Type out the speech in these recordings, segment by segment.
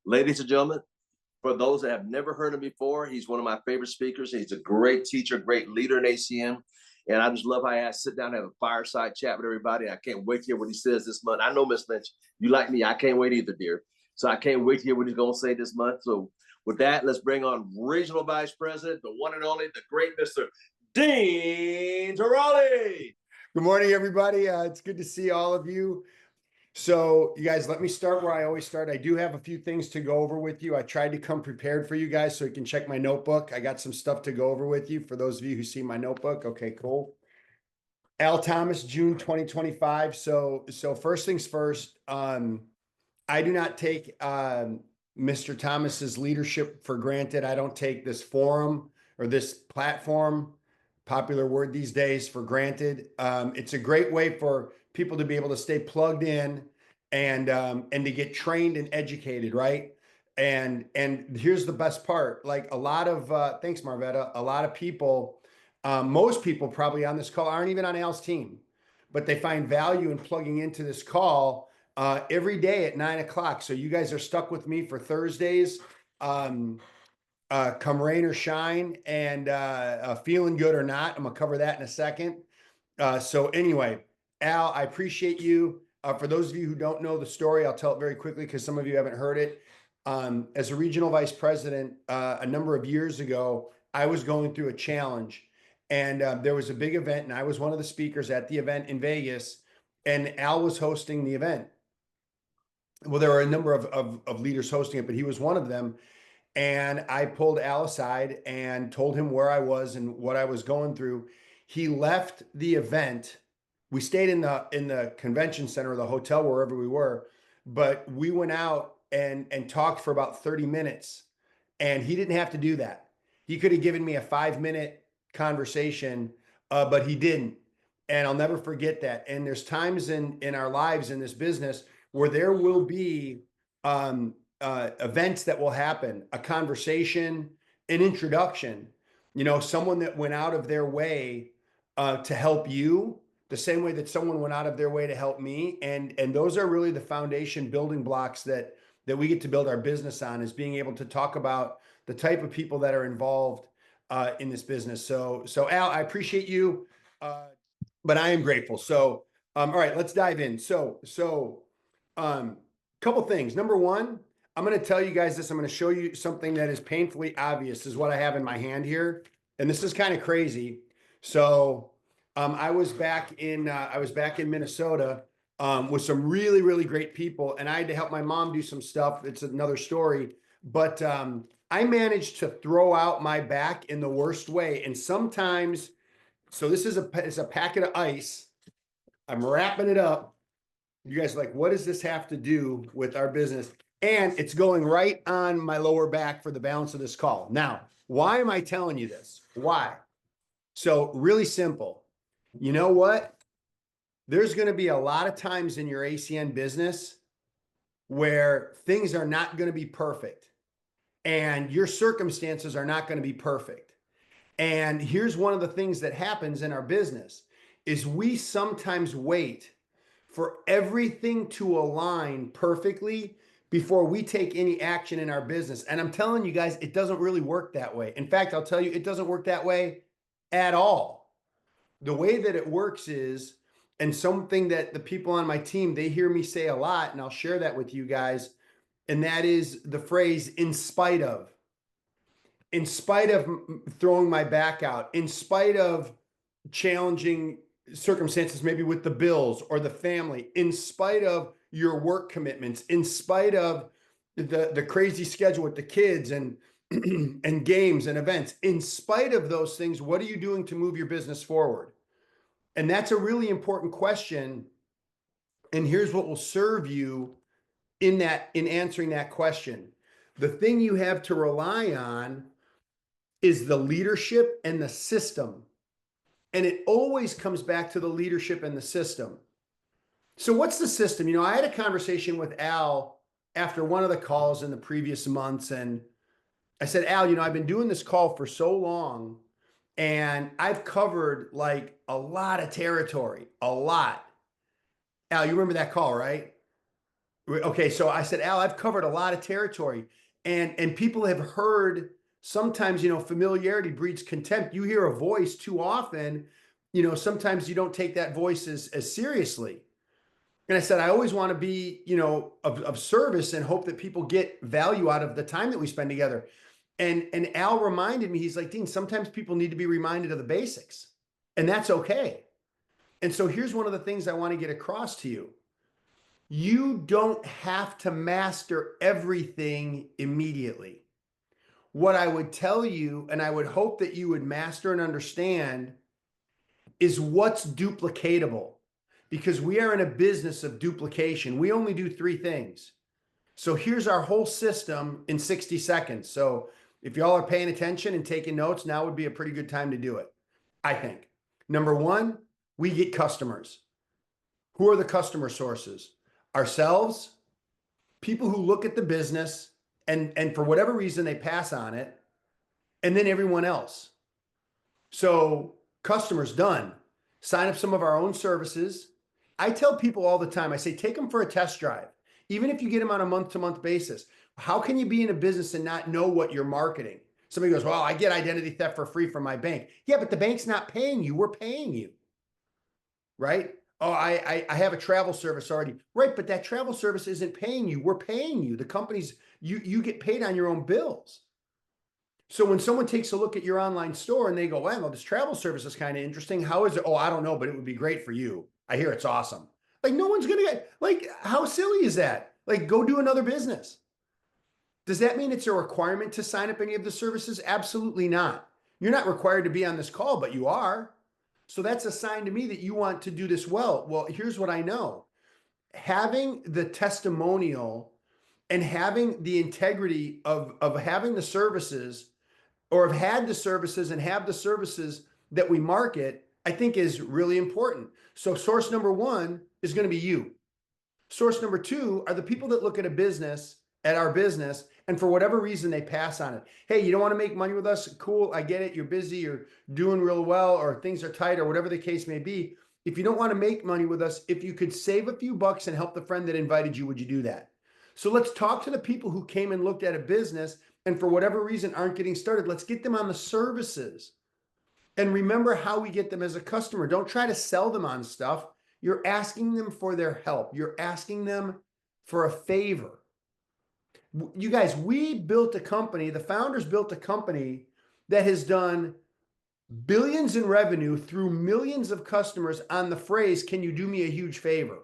Ladies and gentlemen, for those that have never heard him before, he's one of my favorite speakers. He's a great teacher, great leader in ACM. And I just love how I sit down and have a fireside chat with everybody. I can't wait to hear what he says this month. I know, Miss Lynch, you like me. I can't wait either, dear. So I can't wait to hear what he's going to say this month. So with that, let's bring on Regional Vice President, the one and only, the great Mr. Dean Tarrolly. Good morning, everybody. It's good to see all of you. So you guys, let me start where I always start. I do have a few things to go over with you. I tried to come prepared for you guys so you can check my notebook. I got some stuff to go over with you for those of you who see my notebook. Okay, cool. Al Thomas, June 2025. So first things first, I do not take Mr. Thomas's leadership for granted. I don't take this forum or this platform, popular word these days, for granted. It's a great way for people to be able to stay plugged in and to get trained and educated, right? And here's the best part. Like a lot of thanks, Marvetta. A lot of people, most people probably on this call aren't even on Al's team, but they find value in plugging into this call every day at 9 o'clock. So you guys are stuck with me for Thursdays. Come rain or shine, and feeling good or not. I'm gonna cover that in a second. So anyway, Al, I appreciate you. For those of you who don't know the story, I'll tell it very quickly because some of you haven't heard it. As a regional vice president, a number of years ago, I was going through a challenge, and there was a big event, and I was one of the speakers at the event in Vegas, and Al was hosting the event. Well, there were a number of leaders hosting it, but he was one of them. And I pulled Al aside and told him where I was and what I was going through. He left the event. We stayed in the convention center or the hotel, wherever we were, but we went out and talked for about 30 minutes. And he didn't have to do that. He could have given me a 5-minute conversation, but he didn't. And I'll never forget that. And there's times in our lives in this business where there will be events that will happen, a conversation, an introduction, someone that went out of their way to help you the same way that someone went out of their way to help me. And those are really the foundation building blocks that we get to build our business on, is being able to talk about the type of people that are involved in this business. So Al, I appreciate you, but I am grateful. So, all right, let's dive in. So, couple things. Number one, I'm going to tell you guys this. I'm going to show you something that is painfully obvious, is what I have in my hand here. And this is kind of crazy. So I was back in Minnesota with some really, really great people. And I had to help my mom do some stuff. It's another story. But I managed to throw out my back in the worst way. And sometimes, so this is it's a packet of ice. I'm wrapping it up. You guys are like, what does this have to do with our business? And it's going right on my lower back for the balance of this call. Now, why am I telling you this? Why? So really simple. You know what? There's going to be a lot of times in your ACN business where things are not going to be perfect and your circumstances are not going to be perfect. And here's one of the things that happens in our business is we sometimes wait for everything to align perfectly before we take any action in our business. And I'm telling you guys, it doesn't really work that way. In fact, I'll tell you, it doesn't work that way at all. The way that it works is, and something that the people on my team, they hear me say a lot, and I'll share that with you guys, and that is the phrase, in spite of throwing my back out, in spite of challenging circumstances, maybe with the bills or the family, in spite of your work commitments, in spite of the crazy schedule with the kids and and games and events, in spite of those things, what are you doing to move your business forward? And that's a really important question. And here's what will serve you in answering that question. The thing you have to rely on is the leadership and the system. And it always comes back to the leadership and the system. So what's the system? I had a conversation with Al after one of the calls in the previous months. And I said, Al, I've been doing this call for so long and I've covered like a lot of territory, a lot. Al, you remember that call, right? Okay, so I said, Al, I've covered a lot of territory, and people have heard sometimes, familiarity breeds contempt. You hear a voice too often, sometimes you don't take that voice as seriously. And I said, I always want to be, of service and hope that people get value out of the time that we spend together. And Al reminded me, he's like, Dean, sometimes people need to be reminded of the basics, and that's okay. And so here's one of the things I want to get across to you. You don't have to master everything immediately. What I would tell you, and I would hope that you would master and understand, is what's duplicatable. Because we are in a business of duplication. We only do 3 things. So here's our whole system in 60 seconds. So if y'all are paying attention and taking notes, now would be a pretty good time to do it, I think. Number 1, we get customers. Who are the customer sources? Ourselves, people who look at the business and for whatever reason they pass on it, and then everyone else. So customers, done. Sign up some of our own services. I tell people all the time, I say, take them for a test drive. Even if you get them on a month-to-month basis, how can you be in a business and not know what you're marketing? Somebody goes, well, I get identity theft for free from my bank. Yeah, but the bank's not paying you. We're paying you, right? Oh, I have a travel service already. Right, but that travel service isn't paying you. We're paying you. The company's, you get paid on your own bills. So when someone takes a look at your online store and they go, well, this travel service is kind of interesting. How is it? Oh, I don't know, but it would be great for you. I hear it's awesome. Like, no one's going to get, like, how silly is that? Like, go do another business. Does that mean it's a requirement to sign up any of the services? Absolutely not. You're not required to be on this call, but you are. So that's a sign to me that you want to do this well. Well, here's what I know. Having the testimonial and having the integrity of having the services, or have had the services and have the services that we market, I think is really important. So source number 1 is going to be you. Source number 2 are the people that look at a business, at our business, and for whatever reason they pass on it. Hey, you don't want to make money with us? Cool, I get it. You're busy, you're doing real well, or things are tight, or whatever the case may be. If you don't want to make money with us, if you could save a few bucks and help the friend that invited you, would you do that? So let's talk to the people who came and looked at a business and for whatever reason aren't getting started. Let's get them on the services. And remember how we get them as a customer. Don't try to sell them on stuff. You're asking them for their help. You're asking them for a favor. You guys, we built a company, the founders built a company that has done billions in revenue through millions of customers on the phrase, can you do me a huge favor?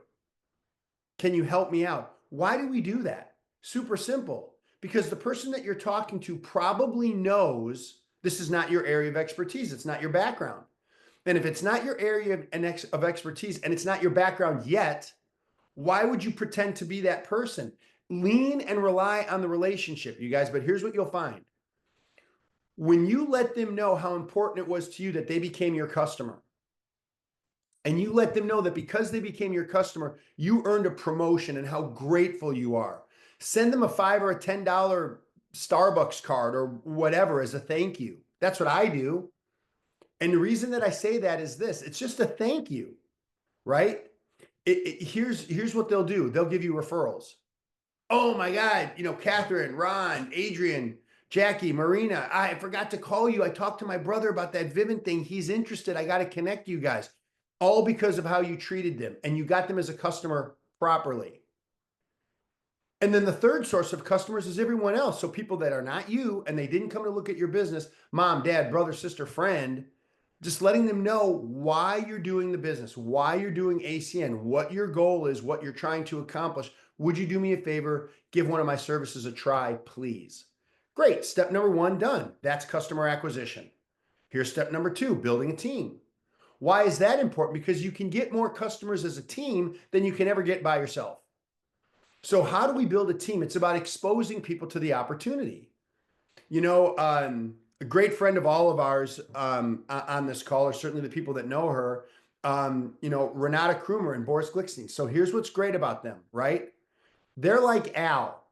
Can you help me out? Why do we do that? Super simple. Because the person that you're talking to probably knows this is not your area of expertise. It's not your background. And if it's not your area of expertise and it's not your background yet, why would you pretend to be that person? Lean and rely on the relationship, you guys. But here's what you'll find. When you let them know how important it was to you that they became your customer, and you let them know that because they became your customer, you earned a promotion and how grateful you are. Send them a $5 or a $10 Starbucks card or whatever as a thank you. That's what I do. And the reason that I say that is this, it's just a thank you, right? Here's what they'll do. They'll give you referrals. Oh my God, Catherine, Ron, Adrian, Jackie, Marina, I forgot to call you. I talked to my brother about that Vivint thing. He's interested. I got to connect you guys. All because of how you treated them and you got them as a customer properly. And then the third source of customers is everyone else. So people that are not you and they didn't come to look at your business, mom, dad, brother, sister, friend, just letting them know why you're doing the business, why you're doing ACN, what your goal is, what you're trying to accomplish. Would you do me a favor? Give one of my services a try, please. Great. Step number 1 done. That's customer acquisition. Here's step number 2, building a team. Why is that important? Because you can get more customers as a team than you can ever get by yourself. So how do we build a team? It's about exposing people to the opportunity. A great friend of all of ours on this call, or certainly the people that know her, Renata Krumer and Boris Glickstein. So here's what's great about them, right? They're like Al.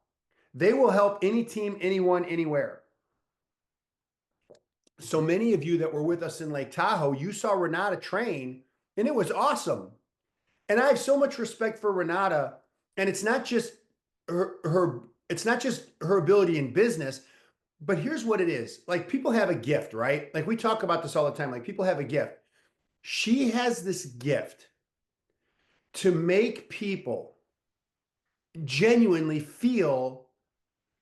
They will help any team, anyone, anywhere. So many of you that were with us in Lake Tahoe, you saw Renata train and it was awesome. And I have so much respect for Renata. And it's not just it's not just her ability in business, but here's what it is. Like people have a gift, right? Like we talk about this all the time. Like people have a gift. She has this gift to make people genuinely feel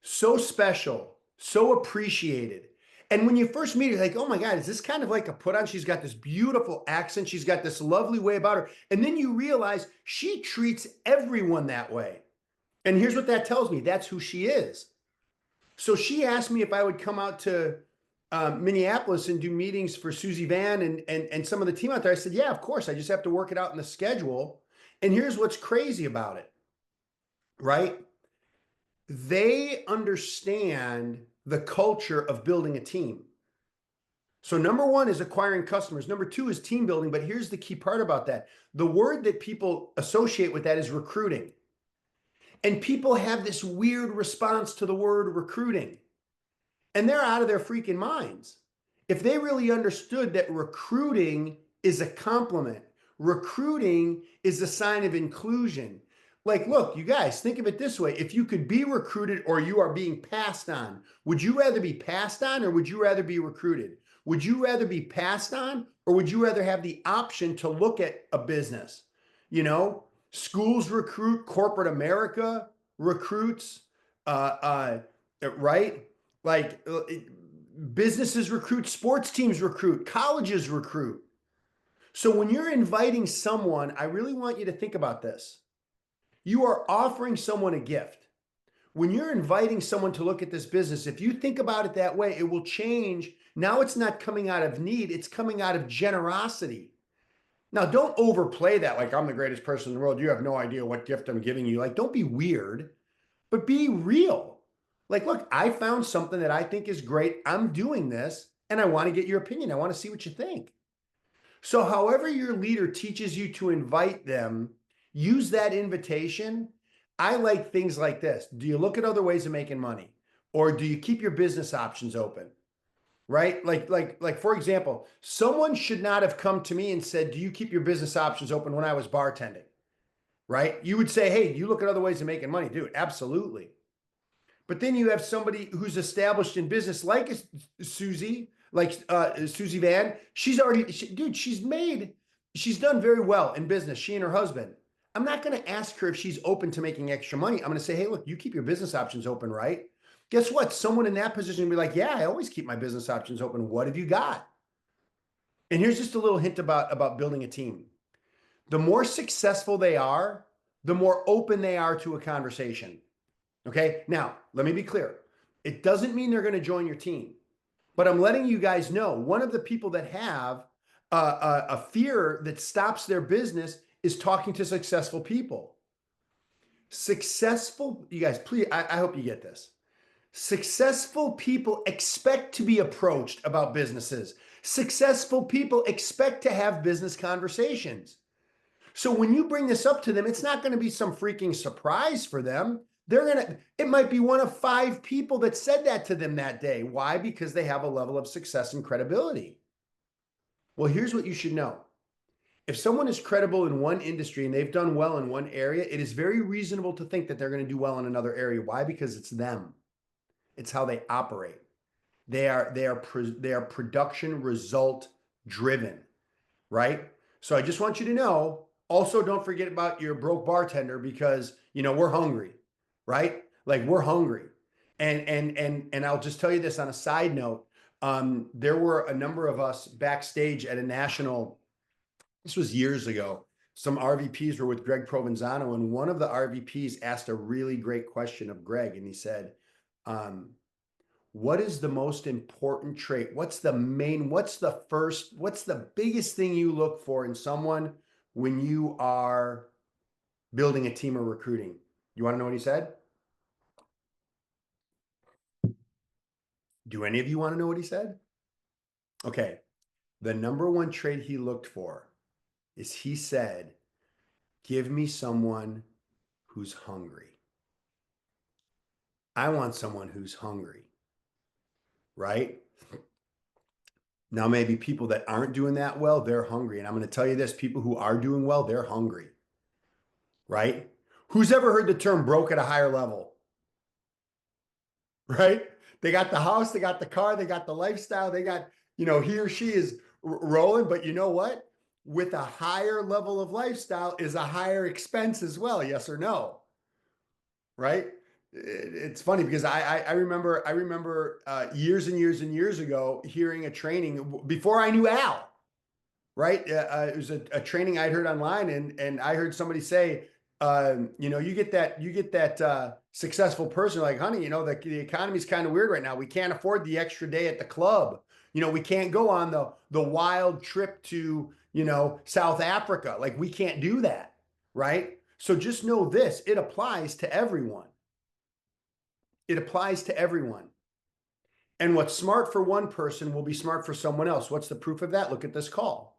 so special, so appreciated. And when you first meet her, like, oh my God, is this kind of like a put on? She's got this beautiful accent. She's got this lovely way about her. And then you realize she treats everyone that way. And here's what that tells me. That's who she is. So she asked me if I would come out to Minneapolis and do meetings for Susie Van and some of the team out there. I said, yeah, of course. I just have to work it out in the schedule. And here's what's crazy about it, right? They understand the culture of building a team. So number one is acquiring customers. Number two is team building. But here's the key part about that. The word that people associate with that is recruiting. And people have this weird response to the word recruiting. And they're out of their freaking minds. If they really understood that recruiting is a compliment, recruiting is a sign of inclusion. Like, look, you guys, think of it this way. If you could be recruited or you are being passed on, would you rather be passed on or would you rather be recruited? Would you rather be passed on or would you rather have the option to look at a business? You know, schools recruit, corporate America recruits, right? Like businesses recruit, sports teams recruit, colleges recruit. So when you're inviting someone, I really want you to think about this. You are offering someone a gift. When you're inviting someone to look at this business, if you think about it that way, it will change. Now it's not coming out of need, it's coming out of generosity. Now, don't overplay that like I'm the greatest person in the world. You have no idea what gift I'm giving you. Like, don't be weird, but be real. Like, look, I found something that I think is great. I'm doing this and I want to get your opinion. I want to see what you think. So, however, your leader teaches you to invite them, use that invitation. I like things like this. Do you look at other ways of making money? Or do you keep your business options open? Right? Like, for example, someone should not have come to me and said, do you keep your business options open when I was bartending? Right? You would say, hey, you look at other ways of making money, dude. Absolutely. But then you have somebody who's established in business like Susie, like Susie Van. She's already, dude, she's done very well in business, she and her husband. I'm not going to ask her if she's open to making extra money. I'm going to say, hey, look, you keep your business options open, right? Guess what? Someone in that position will be like, yeah, I always keep my business options open. What have you got? And here's just a little hint about building a team. The more successful they are, the more open they are to a conversation. Okay. Now, let me be clear. It doesn't mean they're going to join your team, but I'm letting you guys know one of the people that have a fear that stops their business is talking to successful people. Successful, you guys, please, I hope you get this. Successful people expect to be approached about businesses. Successful people expect to have business conversations. So when you bring this up to them, it's not going to be some freaking surprise for them. It might be one of 5 people that said that to them that day. Why? Because they have a level of success and credibility. Well, here's what you should know. If someone is credible in one industry and they've done well in one area, it is very reasonable to think that they're going to do well in another area. Why? Because it's them. It's how they operate. They are production result driven, right? So I just want you to know, also don't forget about your broke bartender because, you know, we're hungry, right? Like we're hungry. And I'll just tell you this on a side note. There were a number of us backstage at a national, this was years ago. Some RVPs were with Greg Provenzano, and one of the RVPs asked a really great question of Greg, and he said, what is the most important trait? What's the biggest thing you look for in someone when you are building a team or recruiting? You want to know what he said? Do any of you want to know what he said? Okay. The number one trait he looked for is he said, give me someone who's hungry. I want someone who's hungry, right? Now, maybe people that aren't doing that well, they're hungry. And I'm going to tell you this, people who are doing well, they're hungry, right? Who's ever heard the term broke at a higher level? Right? They got the house, they got the car, they got the lifestyle, they got, he or she is rolling, but you know what? With a higher level of lifestyle is a higher expense as well. Yes or no? Right? It's funny because I remember years and years and years ago hearing a training before I knew Al. Right? It was a training I'd heard online, and I heard somebody say, you get that successful person like, honey, the economy's kind of weird right now. We can't afford the extra day at the club. We can't go on the wild trip to, South Africa. Like we can't do that. Right? So just know this, it applies to everyone. It applies to everyone. And what's smart for one person will be smart for someone else. What's the proof of that? Look at this call.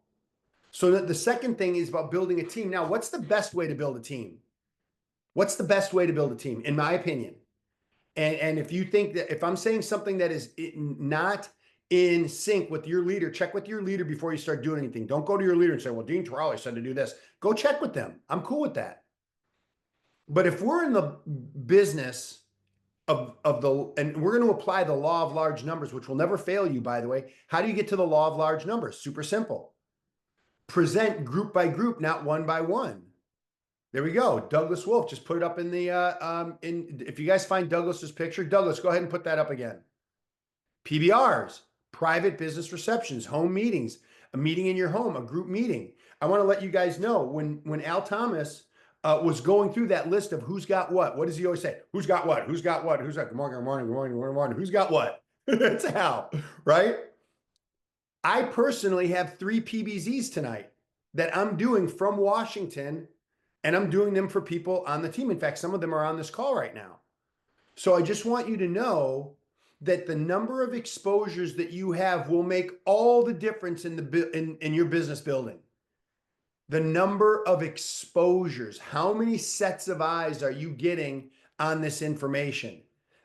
So the second thing is about building a team. Now, what's the best way to build a team? What's the best way to build a team, in my opinion? And if you think that if I'm saying something that is not in sync with your leader, check with your leader before you start doing anything. Don't go to your leader and say, well, Dean Tarrolly said to do this. Go check with them. I'm cool with that. But if we're in the business and we're going to apply the law of large numbers, which will never fail you, by the way. How do you get to the law of large numbers? Super simple. Present group by group, not one by one. There we go. Douglas Wolf, just put it up in the, if you guys find Douglas's picture, Douglas, go ahead and put that up again. PBRs, private business receptions, home meetings, a meeting in your home, a group meeting. I want to let you guys know when Al Thomas was going through that list of who's got what does he always say? Who's got what? Who's got what? Who's got good morning, good morning, good morning, good morning. Who's got what? That's Al, right? I personally have 3 PBZs tonight that I'm doing from Washington, and I'm doing them for people on the team. In fact, some of them are on this call right now. So I just want you to know that the number of exposures that you have will make all the difference in your business building. The number of exposures, how many sets of eyes are you getting on this information?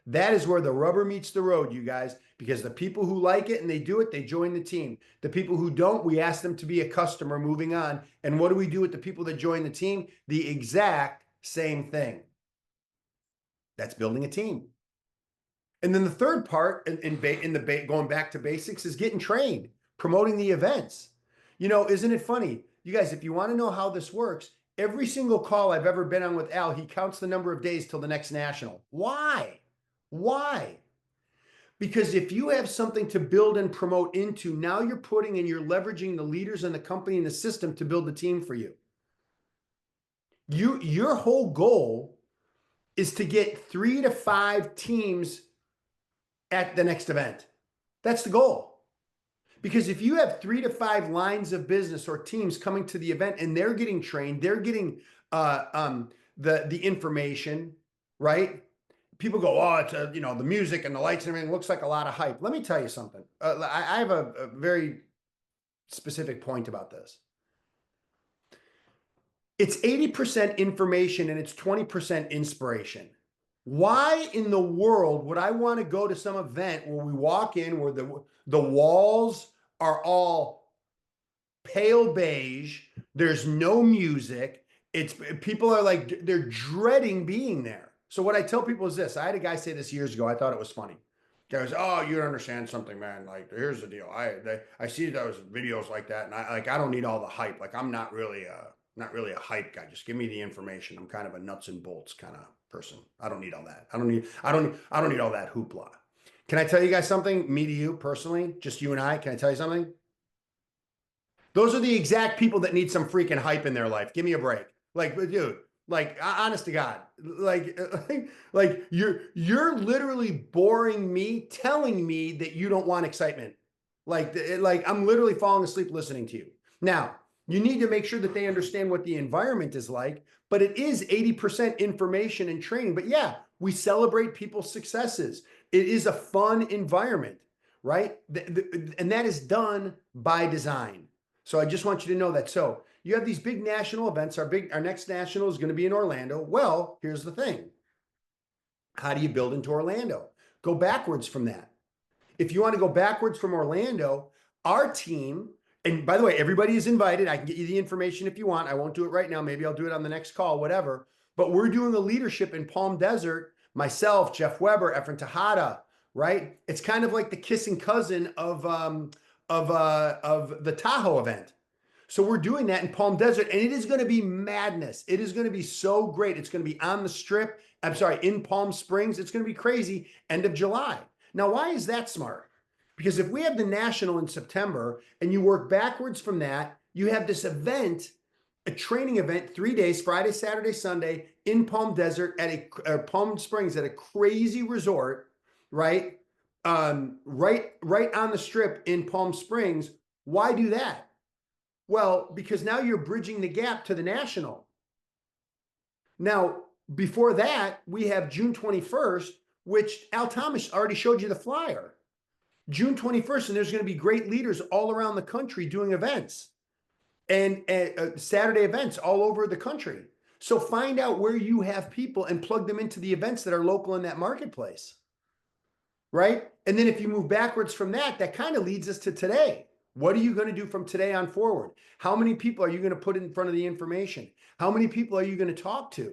That is where the rubber meets the road, you guys, because the people who like it and they do it, they join the team. The people who don't, we ask them to be a customer moving on. And what do we do with the people that join the team? The exact same thing. That's building a team. And then the third part going back to basics is getting trained, promoting the events. Isn't it funny? You guys, if you want to know how this works, every single call I've ever been on with Al, he counts the number of days till the next national. Why? Why? Because if you have something to build and promote into, now you're putting and you're leveraging the leaders in the company and the system to build the team for you. Your whole goal is to get 3 to 5 teams at the next event. That's the goal. Because if you have 3 to 5 lines of business or teams coming to the event and they're getting trained, they're getting the information, right? People go, oh, it's the music and the lights and everything looks like a lot of hype. Let me tell you something. I have a very specific point about this. It's 80% information and it's 20% inspiration. Why in the world would I want to go to some event where we walk in where the walls are all pale beige, there's no music, people are like, they're dreading being there. So what I tell people is this. I had a guy say this years ago. I thought it was funny. He goes, oh, you don't understand something, man. Like, here's the deal. I see those videos like that, and I don't need all the hype. Like, I'm not really a hype guy. Just give me the information. I'm kind of a nuts and bolts kind of person. I don't need all that. I don't need all that hoopla. Can I tell you guys something? Me to you personally, just you and I. Can I tell you something? Those are the exact people that need some freaking hype in their life. Give me a break. Like, dude, like, honest to God, like you're literally boring me, telling me that you don't want excitement. Like I'm literally falling asleep listening to you. Now, you need to make sure that they understand what the environment is like, but it is 80% information and training. But yeah, we celebrate people's successes. It is a fun environment, right? And that is done by design. So I just want you to know that. So you have these big national events. Our next national is going to be in Orlando. Well, here's the thing. How do you build into Orlando? Go backwards from that. If you want to go backwards from Orlando, our team, and by the way, everybody is invited. I can get you the information if you want. I won't do it right now. Maybe I'll do it on the next call, whatever. But we're doing a leadership in Palm Desert, myself, Jeff Weber, Efren Tejada, right? It's kind of like the kissing cousin of the Tahoe event. So we're doing that in Palm Desert, and it is going to be madness. It is going to be so great. It's going to be on the Strip. I'm sorry, in Palm Springs. It's going to be crazy. End of July. Now, why is that smart? Because if we have the National in September and you work backwards from that, you have this event, a training event, 3 days, Friday, Saturday, Sunday, in Palm Desert at Palm Springs at a crazy resort, right? Right on the Strip in Palm Springs. Why do that? Well, because now you're bridging the gap to the National. Now, before that, we have June 21st, which Al Thomas already showed you the flyer. June 21st, and there's going to be great leaders all around the country doing events and Saturday events all over the country. So find out where you have people and plug them into the events that are local in that marketplace, right? And then if you move backwards from that, that kind of leads us to today. What are you going to do from today on forward? How many people are you going to put in front of the information? How many people are you going to talk to?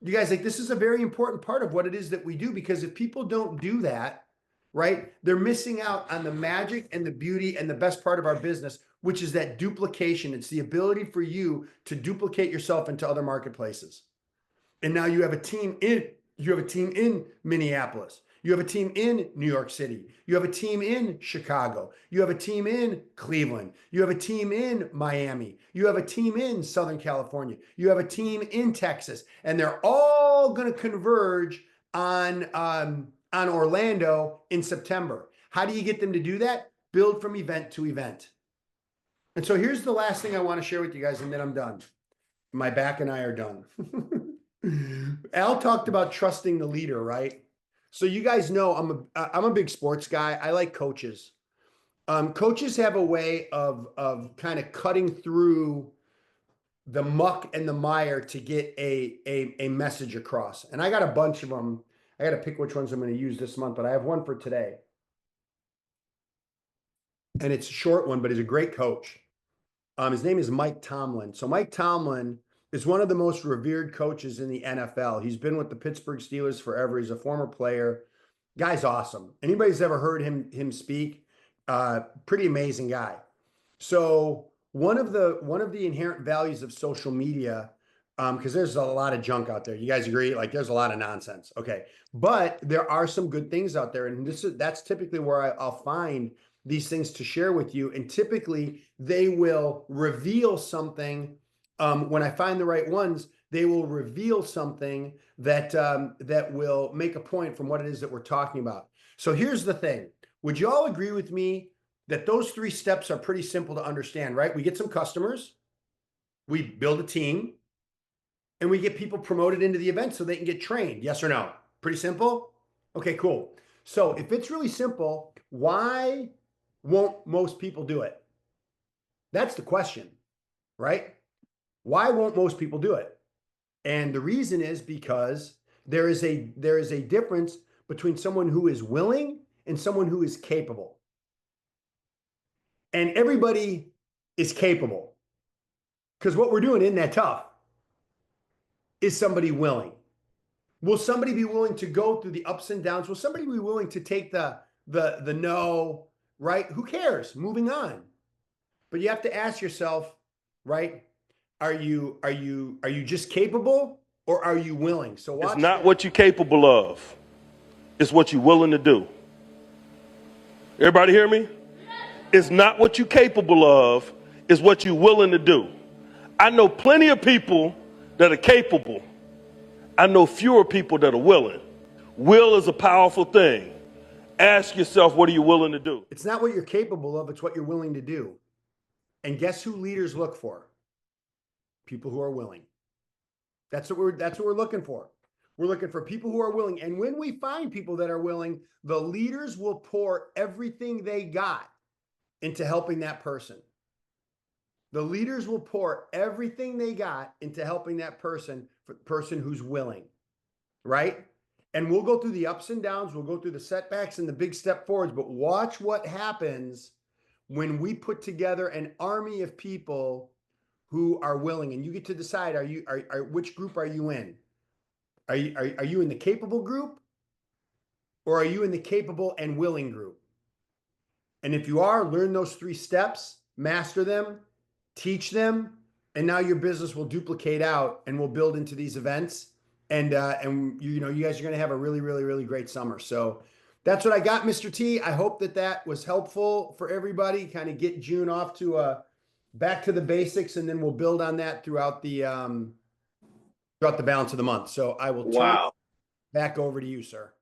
You guys, like, this is a very important part of what it is that we do, because if people don't do that, right, they're missing out on the magic and the beauty and the best part of our business, which is that duplication. It's the ability for you to duplicate yourself into other marketplaces. And now you have a team in Minneapolis. You have a team in New York City. You have a team in Chicago. You have a team in Cleveland. You have a team in Miami. You have a team in Southern California. You have a team in Texas. And they're all going to converge on Orlando in September. How do you get them to do that? Build from event to event. And so here's the last thing I want to share with you guys, and then I'm done. My back and I are done. Al talked about trusting the leader, right? So you guys know I'm a big sports guy. I like coaches. Coaches have a way of kind of cutting through the muck and the mire to get a message across. And I got a bunch of them. I got to pick which ones I'm going to use this month, but I have one for today. And it's a short one, but he's a great coach. His name is Mike Tomlin. So Mike Tomlin is one of the most revered coaches in the NFL. He's been with the Pittsburgh Steelers forever. He's a former player. Guy's awesome. Anybody's ever heard him speak? Pretty amazing guy. So one of the inherent values of social media, because there's a lot of junk out there. You guys agree? Like, there's a lot of nonsense. Okay, but there are some good things out there, and that's typically where I'll find these things to share with you. And typically they will reveal something. When I find the right ones, they will reveal something that will make a point from what it is that we're talking about. So here's the thing. Would you all agree with me that those 3 steps are pretty simple to understand, right? We get some customers, we build a team, and we get people promoted into the event so they can get trained. Yes or no? Pretty simple? Okay, cool. So if it's really simple, why won't most people do it? That's the question, right? Why won't most people do it? And the reason is because there is a difference between someone who is willing and someone who is capable. And everybody is capable, because what we're doing isn't that tough. Is somebody willing? Will somebody be willing to go through the ups and downs? Will somebody be willing to take the no, right? Who cares? Moving on. But you have to ask yourself, right? Are you just capable, or are you willing? So watch. It's not what you're capable of. It's what you're willing to do. Everybody hear me? It's not what you're capable of. It's what you're willing to do. I know plenty of people that are capable. I know fewer people that are willing. Will is a powerful thing. Ask yourself, what are you willing to do? It's not what you're capable of. It's what you're willing to do. And guess who leaders look for? People who are willing. That's what we're looking for. We're looking for people who are willing. And when we find people that are willing, the leaders will pour everything they got into helping that person. The leaders will pour everything they got into helping that person who's willing, right? And we'll go through the ups and downs. We'll go through the setbacks and the big step forwards. But watch what happens when we put together an army of people who are willing, and you get to decide, which group are you in? Are you in the capable group, or are you in the capable and willing group? And if you are, learn those 3 steps, master them, teach them, and now your business will duplicate out and will build into these events. And you guys are going to have a really, really, really great summer. So that's what I got, Mr. T. I hope that was helpful for everybody. Kind of get June off to back to the basics, and then we'll build on that throughout the balance of the month. So I will turn Wow. back over to you, sir.